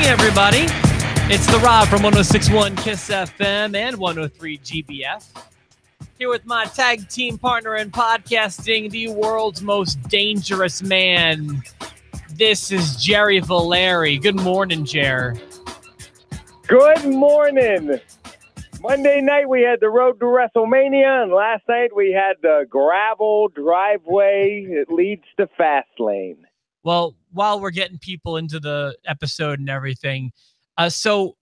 everybody. It's the Rob from 106.1 KISS FM and 103 GBF. Here with my tag team partner in podcasting, the world's most dangerous man. This is Jerry Valeri. Good morning, Jer. Good morning. Monday night we had the road to WrestleMania, and last night we had the gravel driveway that leads to Fastlane. Well, while we're getting people into the episode and everything, so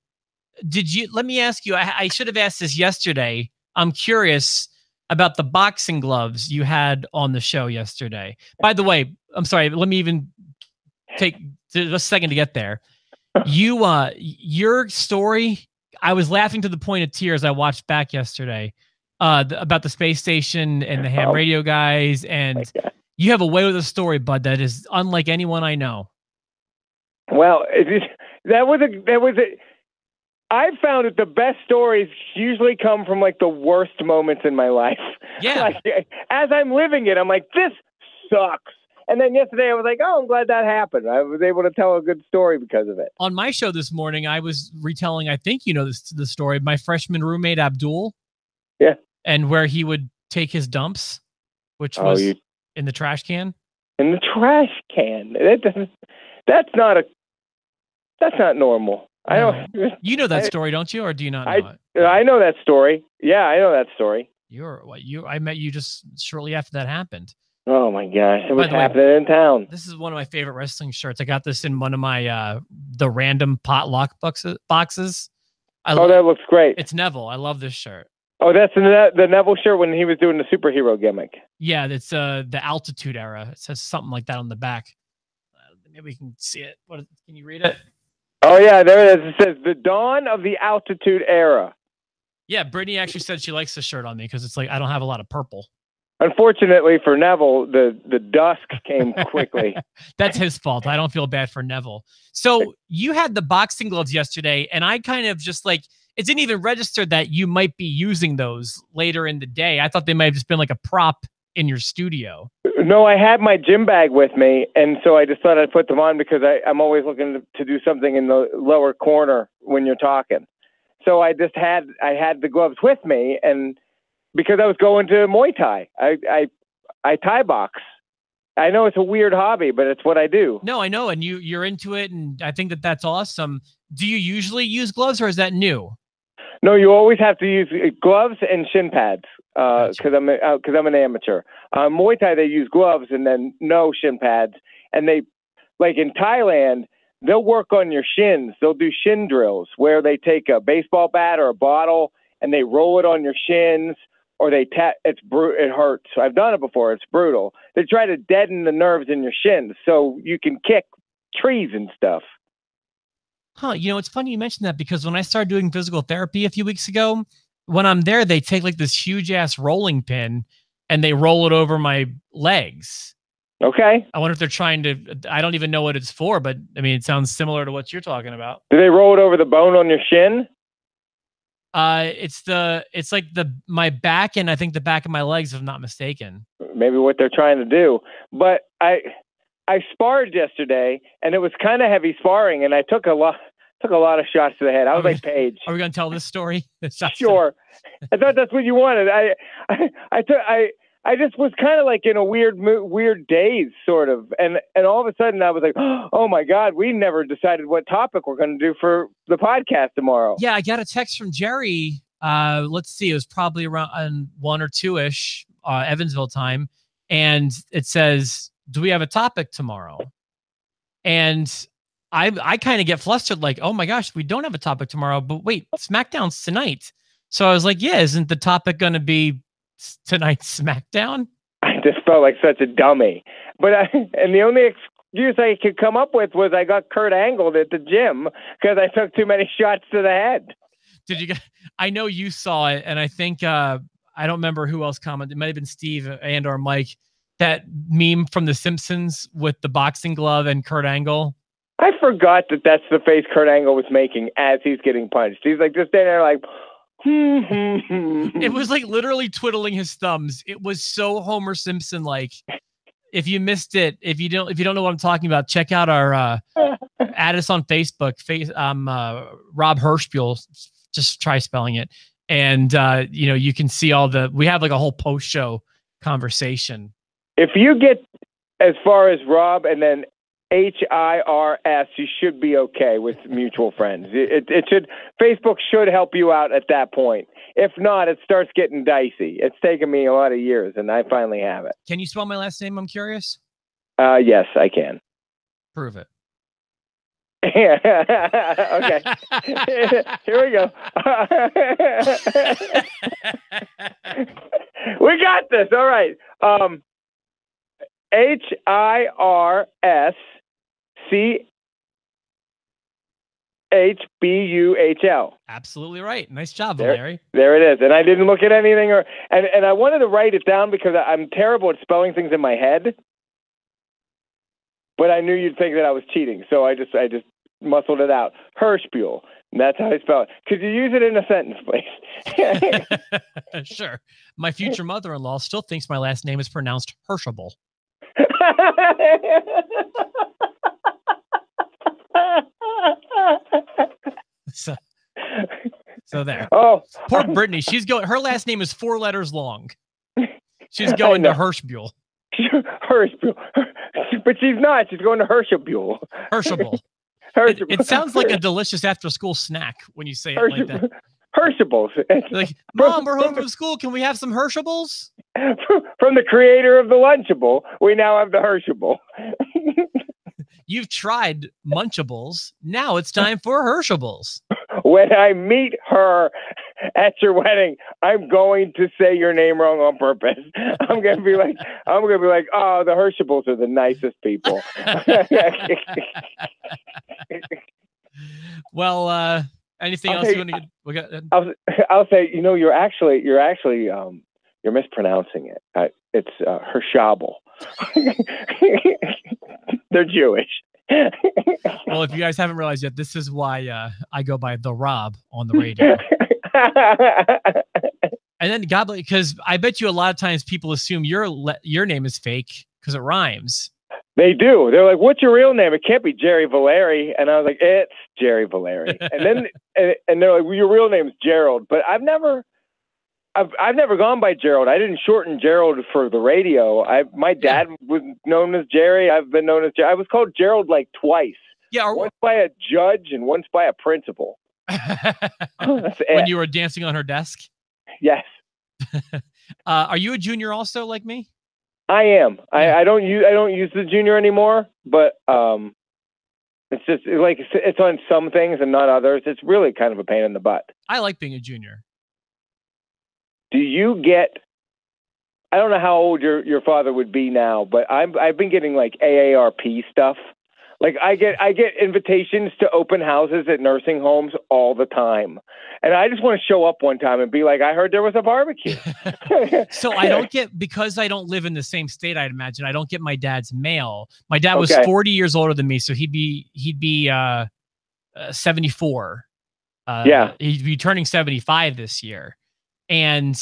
let me ask you, I should have asked this yesterday. I'm curious about the boxing gloves you had on the show yesterday. By the way, I'm sorry, let me even take a second to get there. Your story, I was laughing to the point of tears. I watched back yesterday about the space station and the ham radio guys, and you have a way with a story, bud, that is unlike anyone I know. Well, I found that the best stories usually come from like the worst moments in my life. Yeah. Like, as I'm living it, I'm like, this sucks. And then yesterday I was like, oh, I'm glad that happened. I was able to tell a good story because of it. On my show this morning, I was retelling, I think you know the story, my freshman roommate, Abdul. Yeah. And where he would take his dumps, which was in the trash can. In the trash can. That's not normal. I don't. You know that story, don't you, or do you not know it? I know that story. Yeah, I know that story. I met you just shortly after that happened. Oh my gosh, it was happening in town. This is one of my favorite wrestling shirts. I got this in one of my the random potluck boxes. That looks great. It's Neville. I love this shirt. Oh, that's the Neville shirt when he was doing the superhero gimmick. Yeah, it's the Altitude Era. It says something like that on the back. Maybe we can see it. Can you read it? Oh yeah, there it is. It says the dawn of the Altitude Era. Yeah, Brittany actually said she likes the shirt on me because it's like I don't have a lot of purple. Unfortunately for Neville, the dusk came quickly. That's his fault. I don't feel bad for Neville. So you had the boxing gloves yesterday, and I kind of just like, it didn't even register that you might be using those later in the day. I thought they might have just been like a prop in your studio. No, I had my gym bag with me, and so I just thought I'd put them on because I'm always looking to do something in the lower corner when you're talking. So I had the gloves with me, and because I was going to Muay Thai. I Thai box. I know it's a weird hobby, but it's what I do. No, I know, and you're into it, and I think that's awesome. Do you usually use gloves, or is that new? No, you always have to use gloves and shin pads because I'm an amateur. Muay Thai, they use gloves and then no shin pads. And they, like in Thailand, they'll work on your shins. They'll do shin drills where they take a baseball bat or a bottle and they roll it on your shins, or they tap. It hurts. I've done it before. It's brutal. They try to deaden the nerves in your shins so you can kick trees and stuff. Huh, it's funny you mentioned that because when I started doing physical therapy a few weeks ago, when I'm there, they take like this huge ass rolling pin and they roll it over my legs. Okay. I wonder if they're trying to, I don't even know what it's for, but I mean, it sounds similar to what you're talking about. Do they roll it over the bone on your shin? It's like my back and I think the back of my legs, if I'm not mistaken. Maybe what they're trying to do. But I sparred yesterday, and it was kind of heavy sparring, and I took a lot of shots to the head. I was like Paige. Are we going to tell this story? Sure. I thought that's what you wanted. I just was kind of like in a weird daze, sort of, and all of a sudden I was like, oh my God, we never decided what topic we're going to do for the podcast tomorrow. Yeah, I got a text from Jerry. Let's see, it was probably around 1 or 2-ish, Evansville time, and it says, do we have a topic tomorrow? And I kind of get flustered, like, oh my gosh, we don't have a topic tomorrow, but wait, SmackDown's tonight. So I was like, yeah, isn't the topic going to be tonight's SmackDown? I just felt like such a dummy. And the only excuse I could come up with was I got Kurt Angled at the gym because I took too many shots to the head. I know you saw it, and I think, I don't remember who else commented. It might have been Steve and or Mike. That meme from The Simpsons with the boxing glove and Kurt Angle. I forgot that's the face Kurt Angle was making as he's getting punched. He's like just standing there like, It was like literally twiddling his thumbs. It was so Homer Simpson like. if you missed it, if you don't know what I'm talking about, check out our add us on Facebook. Rob Hirschbuel. Just try spelling it, and you can see we have like a whole post show conversation. If you get as far as Rob and then HIRS, you should be okay with mutual friends. Facebook should help you out at that point. If not, it starts getting dicey. It's taken me a lot of years, and I finally have it. Can you spell my last name? I'm curious. Yes, I can. Prove it. Okay. Here we go. We got this. All right. HIRSCHBUHL. Absolutely right. Nice job, Valeri. There it is. And I didn't look at anything, and I wanted to write it down because I'm terrible at spelling things in my head. But I knew you'd think that I was cheating, so I just muscled it out. Hirschbuel. And that's how I spell it. Could you use it in a sentence, please? Sure. My future mother-in-law still thinks my last name is pronounced Hirschable. So there. Oh, poor Brittany. Her last name is 4 letters long. She's going to Hirschbuel. Hirschbuel. But she's not. She's going to Hirschbuel. Hirschable. It sounds like a delicious after-school snack when you say it like that. Hershables. Like, Mom, we're home from school. Can we have some Hershables? From the creator of the Lunchable, we now have the Hershable. You've tried Munchables. Now it's time for Hershables. When I meet her at your wedding, I'm going to say your name wrong on purpose. I'm gonna be like, oh, the Hershables are the nicest people. Well, anything else you want to get? I'll say, you're actually you're mispronouncing it. It's Hershabel. They're Jewish. Well, if you guys haven't realized yet, this is why I go by the Rob on the radio. And then because I bet you a lot of times people assume your name is fake because it rhymes. They do. They're like, "What's your real name?" It can't be Jerry Valeri. And I was like, "It's Jerry Valeri." And then and they're like, "Well, your real name's Gerald." But I've never gone by Gerald. I didn't shorten Gerald for the radio. My dad was known as Jerry. I've been known as Jerry. I was called Gerald like twice. Yeah, once by a judge and once by a principal. When you were dancing on her desk? Yes. Are you a junior also like me? I am. I don't use the junior anymore, but it's just like it's on some things and not others. It's really kind of a pain in the butt. I like being a junior. Do you get? I don't know how old your father would be now, but I've been getting like AARP stuff. Like I get invitations to open houses at nursing homes all the time. And I just want to show up one time and be like, I heard there was a barbecue. So I don't get, because I don't live in the same state, I'd imagine, I don't get my dad's mail. My dad was 40 years older than me, so he'd be 74. Yeah. He'd be turning 75 this year. And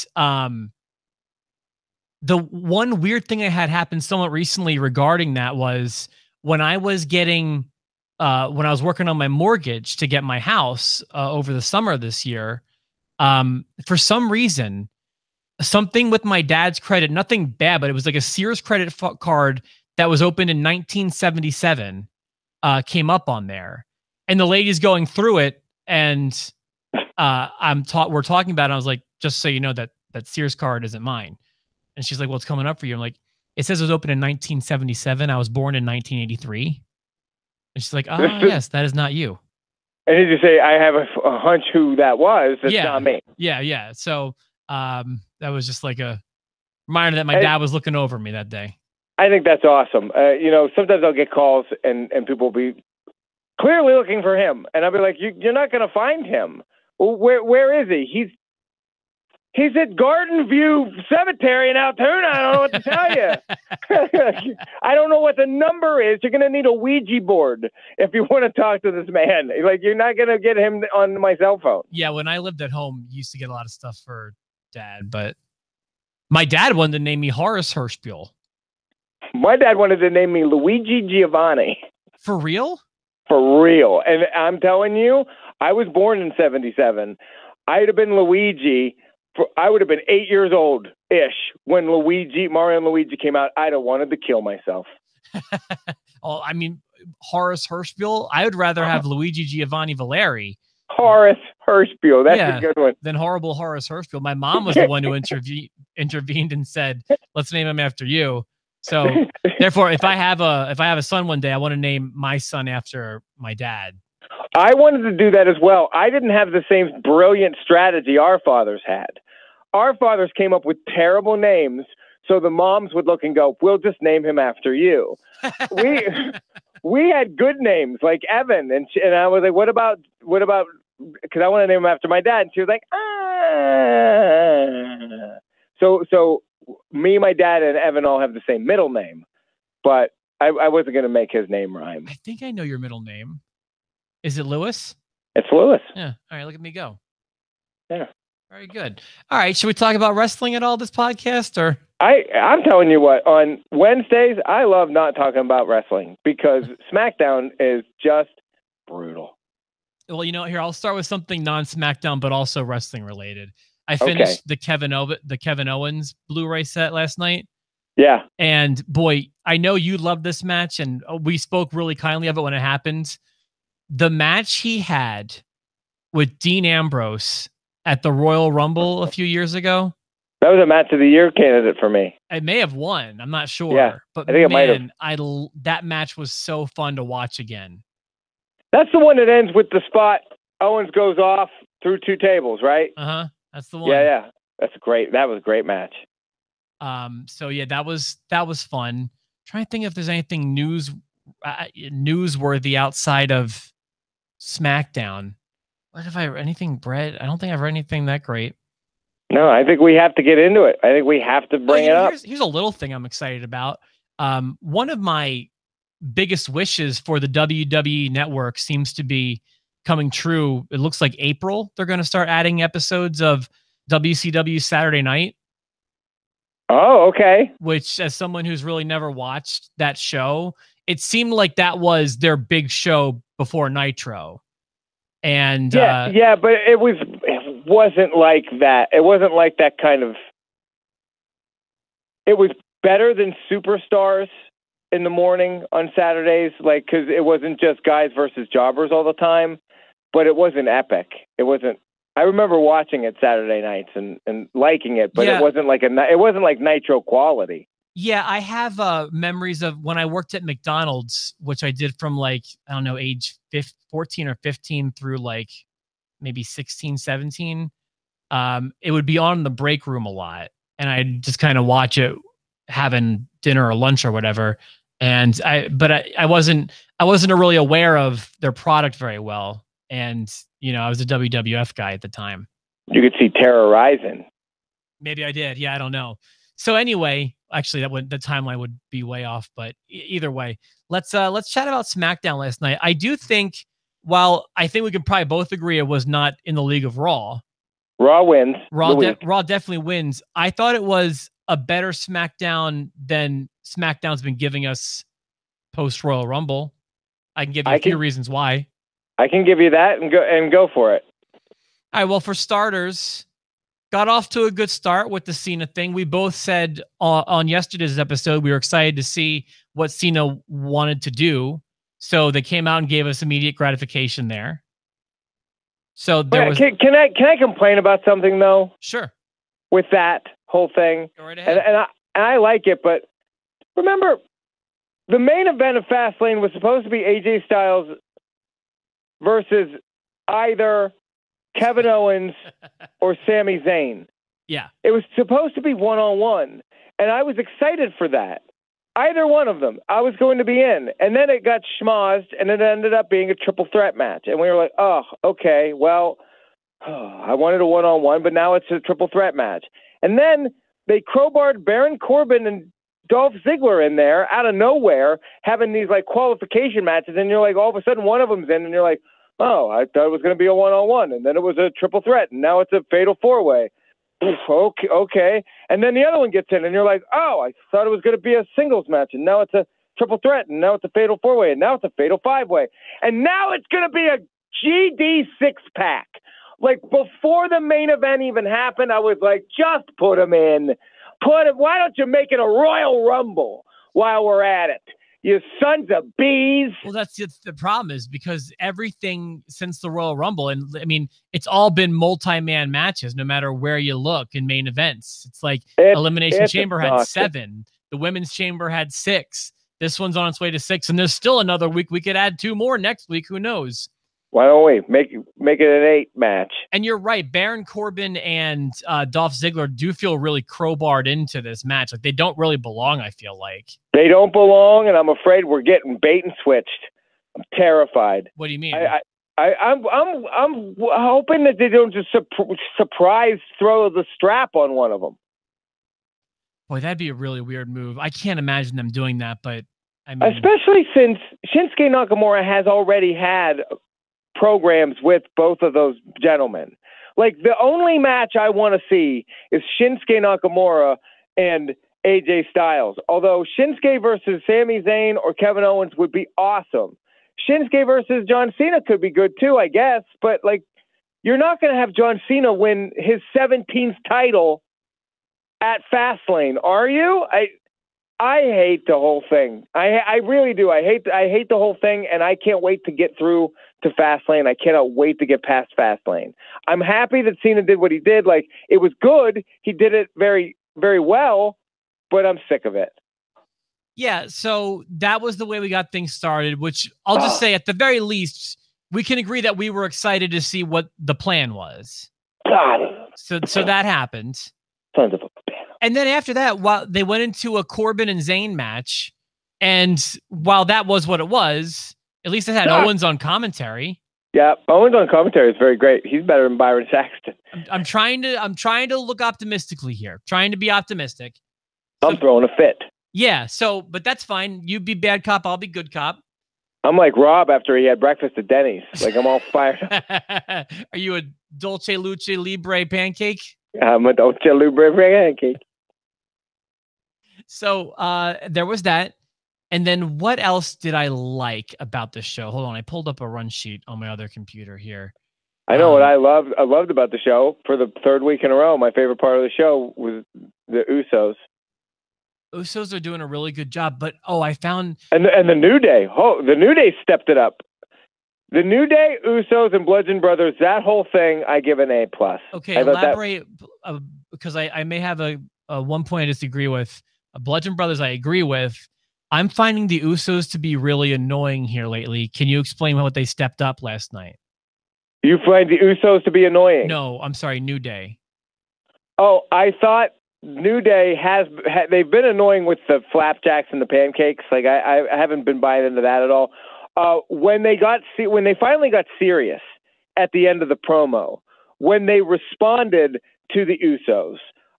the one weird thing I had happen somewhat recently regarding that was when I was getting, when I was working on my mortgage to get my house over the summer this year, for some reason, something with my dad's credit, nothing bad, but it was like a Sears credit card that was opened in 1977, came up on there. And the lady's going through it, and we're talking about it. I was like, just so you know that Sears card isn't mine. And she's like, well, it's coming up for you. I'm like, it says it was opened in 1977. I was born in 1983. And she's like, yes, that is not you. And did you say, I have a hunch who that was? That's not me. Yeah. So that was just like a reminder that my dad was looking over me that day. I think that's awesome. Sometimes I'll get calls and people will be clearly looking for him. And I'll be like, you're not going to find him. Well, where is he? He's at Garden View Cemetery in Altoona. I don't know what to tell you. I don't know what the number is. You're going to need a Ouija board if you want to talk to this man. Like, you're not going to get him on my cell phone. Yeah, when I lived at home, I used to get a lot of stuff for Dad, but my dad wanted to name me Horace Hirschbuel. My dad wanted to name me Luigi Giovanni. For real? For real. And I'm telling you, I was born in 1977. I'd have been Luigi. I would have been 8 years old-ish when Mario and Luigi came out. I'd have wanted to kill myself. Oh, I mean, Horace Hirschbiel. I would rather have Luigi Giovanni Valeri. Horace Hirschbiel. That's a good one. Than horrible Horace Hirschbiel. My mom was the one who intervened and said, "Let's name him after you." So, therefore, if I have a son one day, I want to name my son after my dad. I wanted to do that as well. I didn't have the same brilliant strategy our fathers had. Our fathers came up with terrible names, so the moms would look and go, "We'll just name him after you." We had good names like Evan, and I was like, "What about?" Because I want to name him after my dad, and she was like, "Ah." So me, my dad, and Evan all have the same middle name, but I wasn't going to make his name rhyme. I think I know your middle name. Is it Lewis? It's Lewis. Yeah. All right. Look at me go. Yeah. Very good. All right. Should we talk about wrestling at all this podcast, or? I'm telling you what, on Wednesdays, I love not talking about wrestling because SmackDown is just brutal. Well, here, I'll start with something non-SmackDown, but also wrestling related. I finished the Kevin Owens Blu-ray set last night. Yeah. And boy, I know you loved this match, and we spoke really kindly of it when it happened. The match he had with Dean Ambrose at the Royal Rumble a few years ago. That was a match of the year candidate for me. It may have won. I'm not sure. Yeah, but I think it might have. That match was so fun to watch again. That's the one that ends with the spot Owens goes off through two tables, right? That's the one. Yeah. That was a great match. So yeah, that was fun. Trying to think if there's anything newsworthy outside of SmackDown. What if I have anything, Brett? I don't think I've read anything that great. No, I think we have to get into it. I think we have to bring it up. Here's a little thing I'm excited about. One of my biggest wishes for the WWE network seems to be coming true. It looks like April they're going to start adding episodes of WCW Saturday Night. Oh, okay. Which, as someone who's really never watched that show, it seemed like that was their big show before Nitro. And yeah, but it wasn't like that. It wasn't like that kind of. It was better than Superstars in the morning on Saturdays, like, because it wasn't just guys versus jobbers all the time, but it wasn't epic. It wasn't. I remember watching it Saturday nights and liking it, but it wasn't like Nitro quality. Yeah, I have memories of when I worked at McDonald's, which I did from age 14 or 15 through maybe 16, 17. It would be on in the break room a lot, and I'd just kind of watch it having dinner or lunch or whatever. And I wasn't really aware of their product very well. And, I was a WWF guy at the time. You could see Terror Rising. Maybe I did. Yeah, I don't know. So anyway, actually, the timeline would be way off. But either way, let's chat about SmackDown last night. I do think, while I think we can probably both agree it was not in the league of Raw. Raw wins. Raw definitely wins. I thought it was a better SmackDown than SmackDown's been giving us post Royal Rumble. I can give you a few reasons why. I can give you that and go for it. All right. Well, for starters, got off to a good start with the Cena thing. We both said on yesterday's episode we were excited to see what Cena wanted to do. So they came out and gave us immediate gratification there. So there was. Can I complain about something though? Sure. With that whole thing, go right ahead. And I like it, but remember, the main event of Fastlane was supposed to be AJ Styles versus either Kevin Owens or Sami Zayn. Yeah. It was supposed to be one-on-one, and I was excited for that. Either one of them, I was going to be in. And then it got schmozzed, and it ended up being a triple threat match. And we were like, oh, okay, well, I wanted a one-on-one, but now it's a triple threat match. And then they crowbarred Baron Corbin and Dolph Ziggler in there out of nowhere, having these qualification matches, and you're like, all of a sudden one of them's in, and you're like, oh, I thought it was going to be a one-on-one, and then it was a triple threat, and now it's a fatal four-way. okay, okay. And then the other one gets in, and you're like, oh, I thought it was going to be a singles match, and now it's a triple threat, and now it's a fatal four-way, and now it's a fatal five-way, and now it's going to be a GD six-pack. Like, before the main event even happened, I was like, just put them in. Why don't you make it a Royal Rumble while we're at it? You sons of bees. Well, that's the problem, is because everything since the Royal Rumble, and I mean, it's all been multi-man matches, no matter where you look in main events. It's like Elimination Chamber had 7. The Women's Chamber had 6. This one's on its way to 6, and there's still another week. We could add 2 more next week. Who knows? Why don't we make it an 8 match? And you're right. Baron Corbin and Dolph Ziggler do feel really crowbarred into this match. Like, they don't really belong, I feel like. They don't belong, and I'm afraid we're getting bait and switched. I'm terrified. What do you mean? I'm hoping that they don't just surprise throw the strap on one of them. Boy, that'd be a really weird move. I can't imagine them doing that, but I mean, especially since Shinsuke Nakamura has already had programs with both of those gentlemen. Like, the only match I want to see is Shinsuke Nakamura and AJ Styles. Although Shinsuke versus Sami Zayn or Kevin Owens would be awesome. Shinsuke versus John Cena could be good too, I guess. But, like, you're not going to have John Cena win his 17th title at Fastlane, are you? I hate the whole thing. I really do. I hate the whole thing, and I can't wait to get through to Fastlane. I cannot wait to get past Fastlane. I'm happy that Cena did what he did. Like, it was good. He did it very, very well, but I'm sick of it. Yeah, so that was the way we got things started, which I'll just say, at the very least, we can agree that we were excited to see what the plan was. God. So that happened. Sons of a bitch. And then after that, while they went into a Corbin and Zayn match, and while that was what it was, at least it had Owens on commentary. Yeah, Owens on commentary is very great. He's better than Byron Saxton. I'm trying to look optimistically here. Trying to be optimistic. I'm throwing a fit. Yeah, but that's fine. You be bad cop, I'll be good cop. I'm like Rob after he had breakfast at Denny's. Like, I'm all fired up. Are you a Dolce Luce Libre pancake? I'm a Dolce Libre pancake. So there was that. And then what else did I like about the show? Hold on. I pulled up a run sheet on my other computer here. I know what I loved about the show for the 3rd week in a row. My favorite part of the show was the Usos. Usos are doing a really good job, but I found and the New Day. Oh, the New Day stepped it up. The New Day, Usos, and Bludgeon Brothers. That whole thing, I give an A+. Okay, elaborate because I may have a one point I disagree with. Bludgeon Brothers, I agree with. I'm finding the Usos to be really annoying here lately. Can you explain what they stepped up last night? You find the Usos to be annoying? No, I'm sorry, New Day. Oh, I thought New Day they've been annoying with the flapjacks and the pancakes. Like, I haven't been buying into that at all. When they finally got serious at the end of the promo, when they responded to the Usos,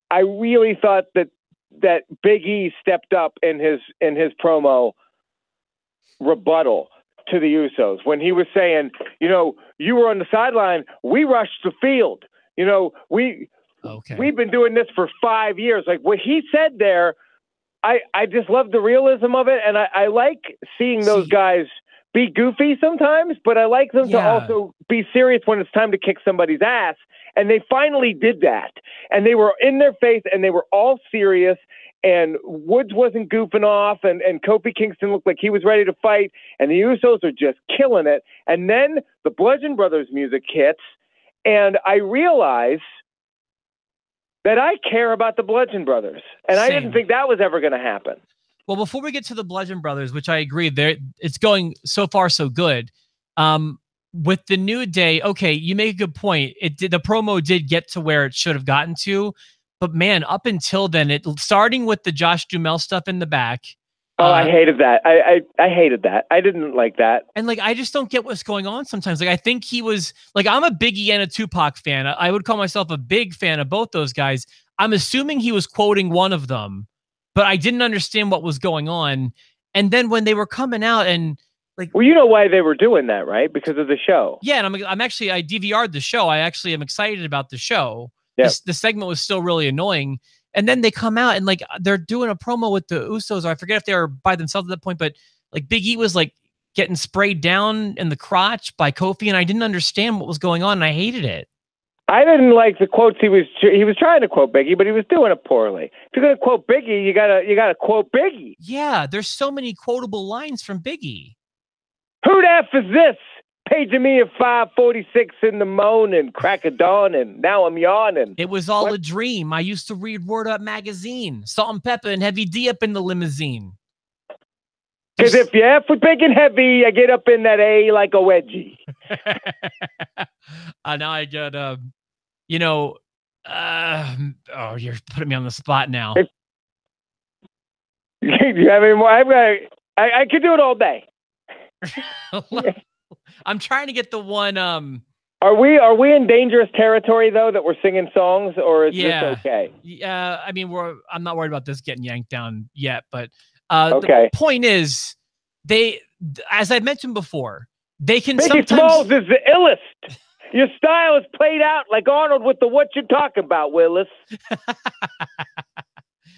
I really thought that Big E stepped up in his promo rebuttal to the Usos when he was saying, you were on the sideline, we rushed the field. We've been doing this for 5 years. Like, what he said there, I just love the realism of it, and I like seeing those guys be goofy sometimes, but I like them to also be serious when it's time to kick somebody's ass. And they finally did that. And they were in their face, and they were all serious. And Woods wasn't goofing off, and Kofi Kingston looked like he was ready to fight. And the Usos are just killing it. And then the Bludgeon Brothers music hits, and I realize that I care about the Bludgeon Brothers. And I didn't think that was ever going to happen. Well, before we get to the Bludgeon Brothers, which I agree, it's going so far so good. With the New Day, okay, you make a good point. The promo did get to where it should have gotten to, but man, up until then, starting with the Josh Duhamel stuff in the back. Oh, I hated that. I hated that. I didn't like that. And I just don't get what's going on sometimes. I think he was I'm a Biggie and a Tupac fan. I would call myself a big fan of both those guys. I'm assuming he was quoting one of them, but I didn't understand what was going on. And then when they were coming out and well, you know why they were doing that, right? Because of the show. Yeah, and I'm actually, I DVR'd the show. I actually am excited about the show. Yep. The segment was still really annoying. And then they come out and like they're doing a promo with the Usos. Or I forget if they were by themselves at that point, but like Big E was like getting sprayed down in the crotch by Kofi, and I didn't understand what was going on, and I hated it. I didn't like the quotes he was trying to quote Biggie, but he was doing it poorly. If you're gonna quote Biggie, you gotta quote Biggie. Yeah, there's so many quotable lines from Biggie. Who the F is this? Paging me at 5:46 in the morning, crack of dawn, and now I'm yawning. It was all a dream. I used to read Word Up magazine, Salt and Pepper and Heavy D up in the limousine. Because if you F with big and heavy, I get up in that A like a wedgie. Now I got, oh, you're putting me on the spot now. Do you have any more? I could do it all day. I'm trying to get the one. Are we in dangerous territory though that we're singing songs, or is this okay? Yeah, I mean I'm not worried about this getting yanked down yet, but okay. The point is, as I mentioned before, they can Biggie sometimes. Smalls is the illest. Your style is played out like Arnold with the what you talking about, Willis.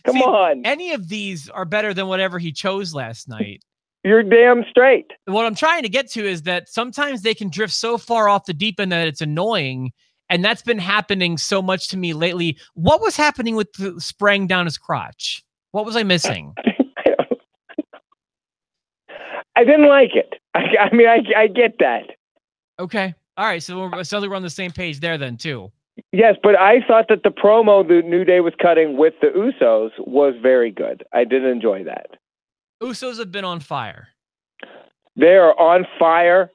Come on. Any of these are better than whatever he chose last night. You're damn straight. What I'm trying to get to is that sometimes they can drift so far off the deep end that it's annoying, and that's been happening so much to me lately. What was happening with the spraying down his crotch? What was I missing? I didn't like it. I mean, I get that. Okay. All right. So it sounds like we're on the same page there then, too. Yes, but I thought that the promo the New Day was cutting with the Usos was very good. I did enjoy that. Usos have been on fire. They are on fire.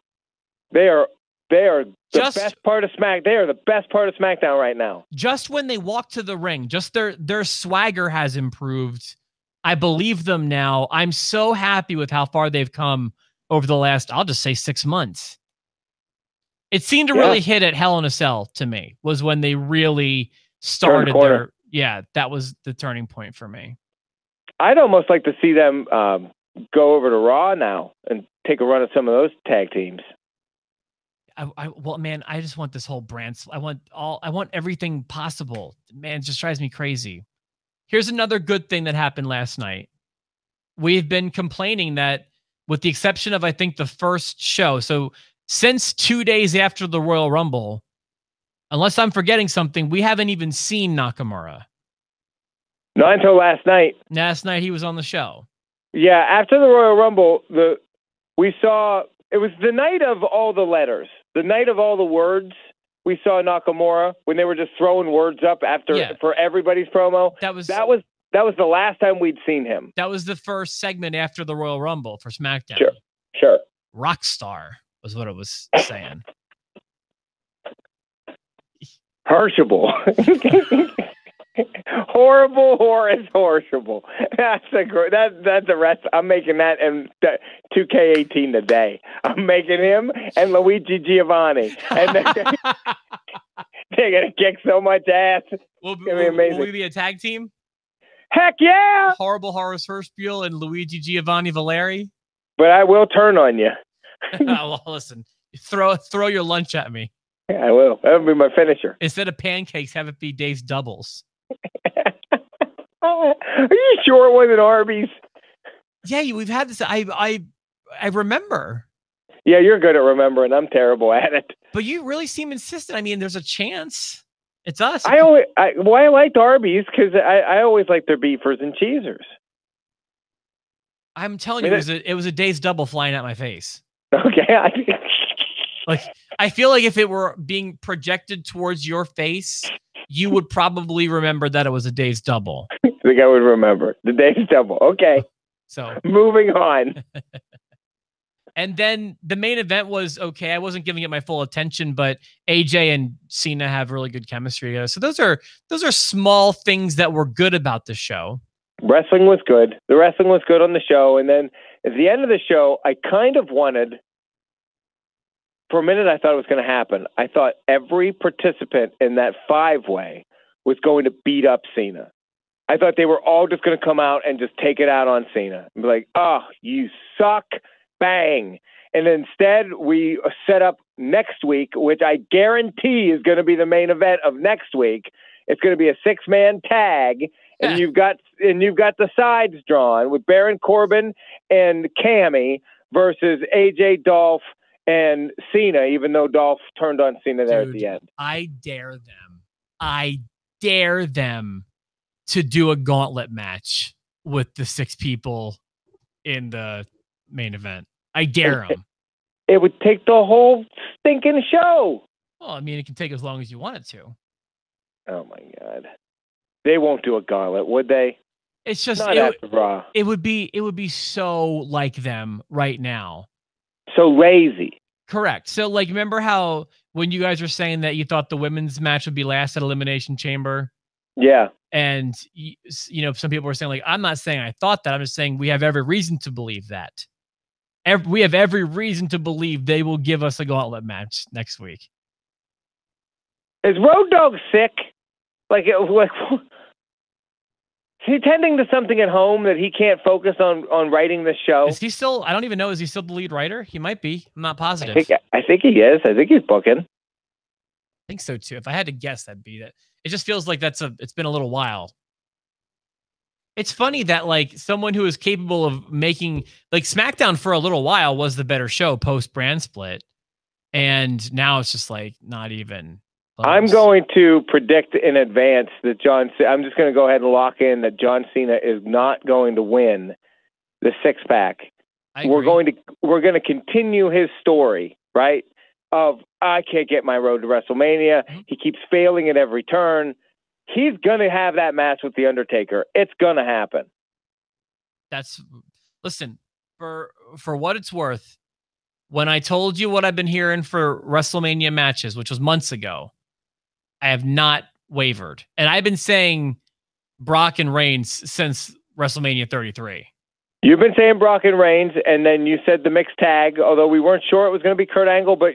They are the best part of SmackDown. They are the best part of SmackDown right now. Just when they walk to the ring, just their swagger has improved. I believe them now. I'm so happy with how far they've come over the last, I'll just say 6 months. It seemed to really hit at Hell in a Cell to me, was when they really started that was the turning point for me. I'd almost like to see them go over to Raw now and take a run at some of those tag teams. Well, man, I just want this whole brand. I want everything possible. Man, it just drives me crazy. Here's another good thing that happened last night. We've been complaining that, with the exception of, I think, the first show, so since 2 days after the Royal Rumble, unless I'm forgetting something, we haven't even seen Nakamura. Not until last night. Last night he was on the show. Yeah, after the Royal Rumble, we saw, it was the night of all the letters, the night of all the words. We saw Nakamura when they were just throwing words up for everybody's promo. That was the last time we'd seen him. That was the first segment after the Royal Rumble for SmackDown. Sure. Rockstar was what it was saying. Hershable. Horrible Horace Horrible. That's a rest. I'm making that in 2K18 today. I'm making him and Luigi Giovanni, and they're gonna kick so much ass. Will we be a tag team? Heck yeah! Horrible Horace Hershbuel and Luigi Giovanni Valeri. But I will turn on you. Well, listen, throw your lunch at me. Yeah, I will. That'll be my finisher. Instead of pancakes, have it be Dave's doubles. Are you sure it wasn't Arby's? Yeah, we've had this. I remember. Yeah, you're good at remembering. I'm terrible at it. But you really seem insistent. I mean, there's a chance. It's us. I liked Arby's because I always like their beefers and cheesers. I'm telling you, it was a Dave's double flying at my face. Okay. Like, I feel like if it were being projected towards your face, you would probably remember that it was a Dave's double. I think I would remember the Dave's double. Okay. So moving on. And then the main event was okay. I wasn't giving it my full attention, but AJ and Cena have really good chemistry together. So those are small things that were good about the show. Wrestling was good. The wrestling was good on the show. And then at the end of the show, I kind of wanted, for a minute, I thought it was going to happen. I thought every participant in that 5-way was going to beat up Cena. I thought they were all just going to come out and just take it out on Cena. And be like, oh, you suck. Bang. And instead, we set up next week, which I guarantee is going to be the main event of next week. It's going to be a 6-man tag, and you've got the sides drawn with Baron Corbin and Cammy versus AJ, Dolph, and Cena. Even though Dolph turned on Cena there at the end. I dare them to do a gauntlet match with the 6 people in the main event. I dare them. It would take the whole stinking show. Well, I mean, it can take as long as you want it to. Oh my God. They won't do a gauntlet, would they? It's just not after Raw. It would be so like them right now. So lazy. Correct. So like, remember how when you guys were saying that you thought the women's match would be last at Elimination Chamber? Yeah. And you know, some people were saying like, I'm not saying I thought that. I'm just saying we have every reason to believe that. We have every reason to believe they will give us a gauntlet match next week. Is Road Dogg sick? Like is he tending to something at home that he can't focus on writing the show? Is he still? I don't even know. Is he still the lead writer? He might be. I'm not positive. I think he is. I think he's booking. I think so too. If I had to guess, that'd be that. It just feels like it's been a little while. It's funny that like someone who is capable of making like SmackDown for a little while was the better show post brand split. And now it's just like not even close. I'm going to predict in advance that I'm just going to go ahead and lock in that John Cena is not going to win the 6-pack. We're going to continue his story, right? Of I can't get my road to WrestleMania. Mm-hmm. He keeps failing at every turn. He's going to have that match with The Undertaker. It's going to happen. Listen, for what it's worth, when I told you what I've been hearing for WrestleMania matches, which was months ago, I have not wavered. And I've been saying Brock and Reigns since WrestleMania 33. You've been saying Brock and Reigns, and then you said the mixed tag, although we weren't sure it was going to be Kurt Angle, but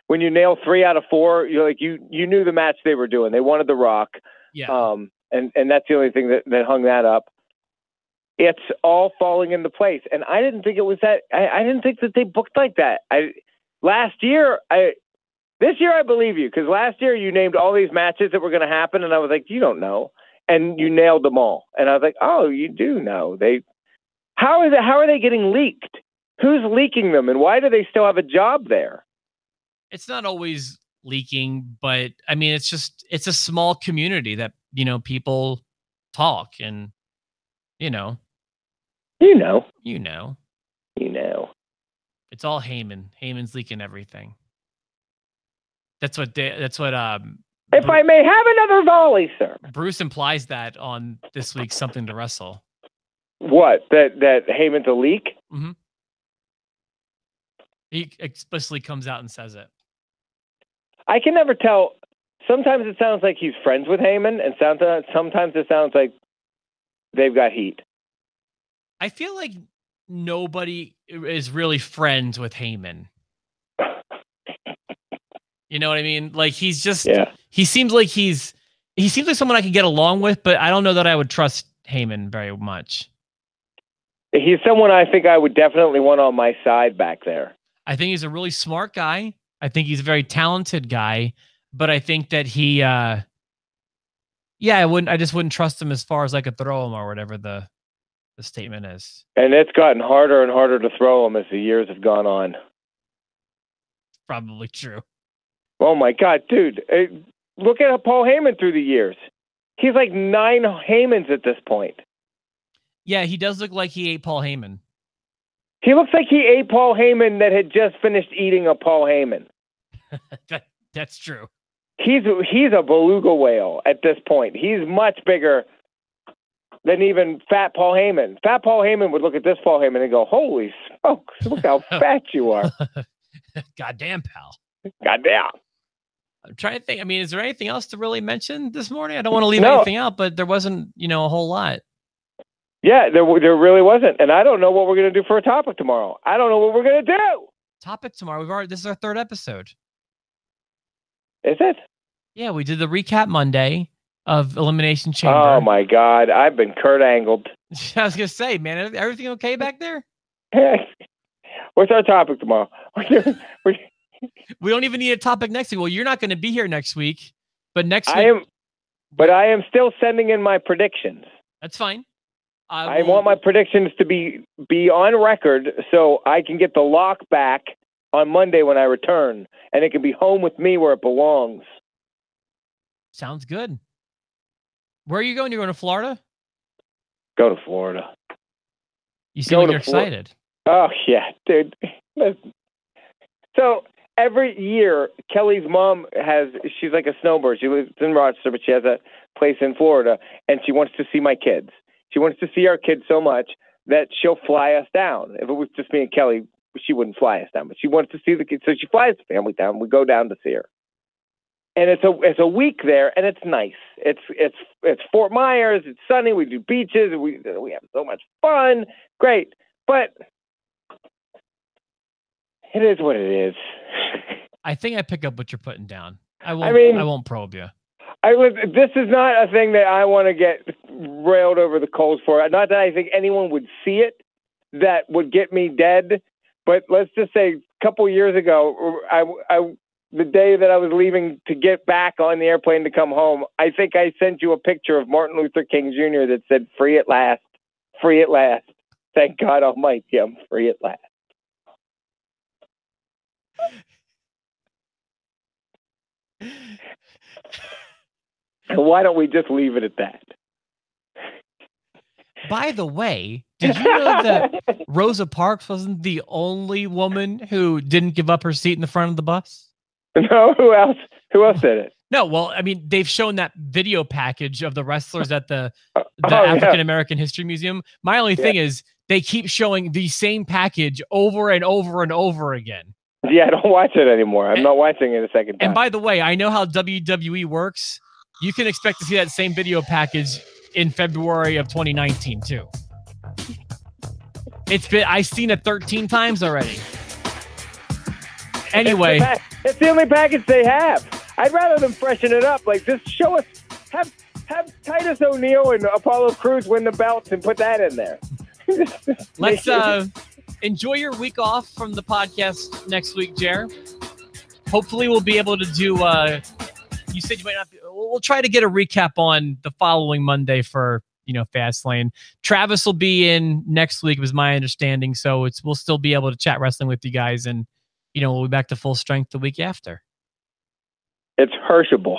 when you nail 3 out of 4, you knew the match they were doing. They wanted The Rock. Yeah. And that's the only thing that hung that up. It's all falling into place. And I didn't think it was that. I didn't think that they booked like that. This year I believe you, because last year you named all these matches that were going to happen, and I was like, you don't know. And you nailed them all. And I was like, oh, you do know. How are they getting leaked? Who's leaking them, and why do they still have a job there? It's not always leaking, but I mean, it's a small community that, people talk and, It's all Heyman. Heyman's leaking everything. If I may have another volley, sir. Bruce implies that on this week's Something to Wrestle. What? That Heyman's a leak? Mm-hmm. He explicitly comes out and says it. I can never tell. Sometimes it sounds like he's friends with Heyman, and sometimes it sounds like they've got heat. I feel like nobody is really friends with Heyman. You know what I mean? Like he seems like someone I could get along with, but I don't know that I would trust Heyman very much. He's someone I think I would definitely want on my side back there. I think he's a really smart guy. I think he's a very talented guy, but I think that I just wouldn't trust him as far as I could throw him or whatever the statement is. And it's gotten harder and harder to throw him as the years have gone on. Probably true. Oh my God, dude. Look at Paul Heyman through the years. He's like 9 Heymans at this point. Yeah, he does look like he ate Paul Heyman. He looks like he ate Paul Heyman that had just finished eating a Paul Heyman. That's true. He's a beluga whale at this point. He's much bigger than even Fat Paul Heyman. Fat Paul Heyman would look at this Paul Heyman and go, holy smokes, look how fat you are. Goddamn, pal. Goddamn. I'm trying to think. I mean, is there anything else to really mention this morning? I don't want to leave anything out, but there wasn't, a whole lot. Yeah, there really wasn't. And I don't know what we're going to do for a topic tomorrow. I don't know what we're going to do. Topic tomorrow. This is our 3rd episode. Is it? Yeah, we did the recap Monday of Elimination Chamber. Oh my God, I've been Kurt Angled. I was gonna say, man, everything okay back there? What's our topic tomorrow? We don't even need a topic next week. Well, you're not going to be here next week, but next week But I am still sending in my predictions. That's fine. I want my predictions to be on record so I can get the lock back on Monday when I return, and it can be home with me where it belongs. Sounds good. Where are you going? You're going to Florida? Go to Florida. You seem like you're excited. Oh, yeah, dude. So every year, Kelly's mom she's like a snowbird. She lives in Rochester, but she has a place in Florida, and she wants to see my kids. She wants to see our kids so much that she'll fly us down. If it was just me and Kelly, she wouldn't fly us down, but she wants to see the kids. So she flies the family down. We go down to see her. And it's a week there, and it's nice. It's Fort Myers. It's sunny. We do beaches. We have so much fun. Great. But it is what it is. I think I pick up what you're putting down. I won't probe you. This is not a thing that I want to get railed over the coals for. Not that I think anyone would see it that would get me dead, but let's just say a couple years ago, the day that I was leaving to get back on the airplane to come home, I think I sent you a picture of Martin Luther King Jr. that said, "Free at last, free at last. Thank God Almighty, I'm free at last." Why don't we just leave it at that? By the way, did you know that Rosa Parks wasn't the only woman who didn't give up her seat in the front of the bus? No, who else? Who else did it? No, well, I mean, they've shown that video package of the wrestlers at the African American History Museum. My only thing is they keep showing the same package over and over and over again. Yeah, I don't watch it anymore. I'm not watching it a second time. And by the way, I know how WWE works. You can expect to see that same video package in February of 2019 too. I've seen it 13 times already. Anyway, it's the only package they have. I'd rather them freshen it up. Like, just show us, have Titus O'Neil and Apollo Crews win the belts and put that in there. Let's enjoy your week off from the podcast next week, Jer. Hopefully we'll be able to do you said you might not be, we'll try to get a recap on the following Monday for Fastlane. Travis will be in next week, was my understanding, so we'll still be able to chat wrestling with you guys, and we'll be back to full strength the week after. It's Herschable.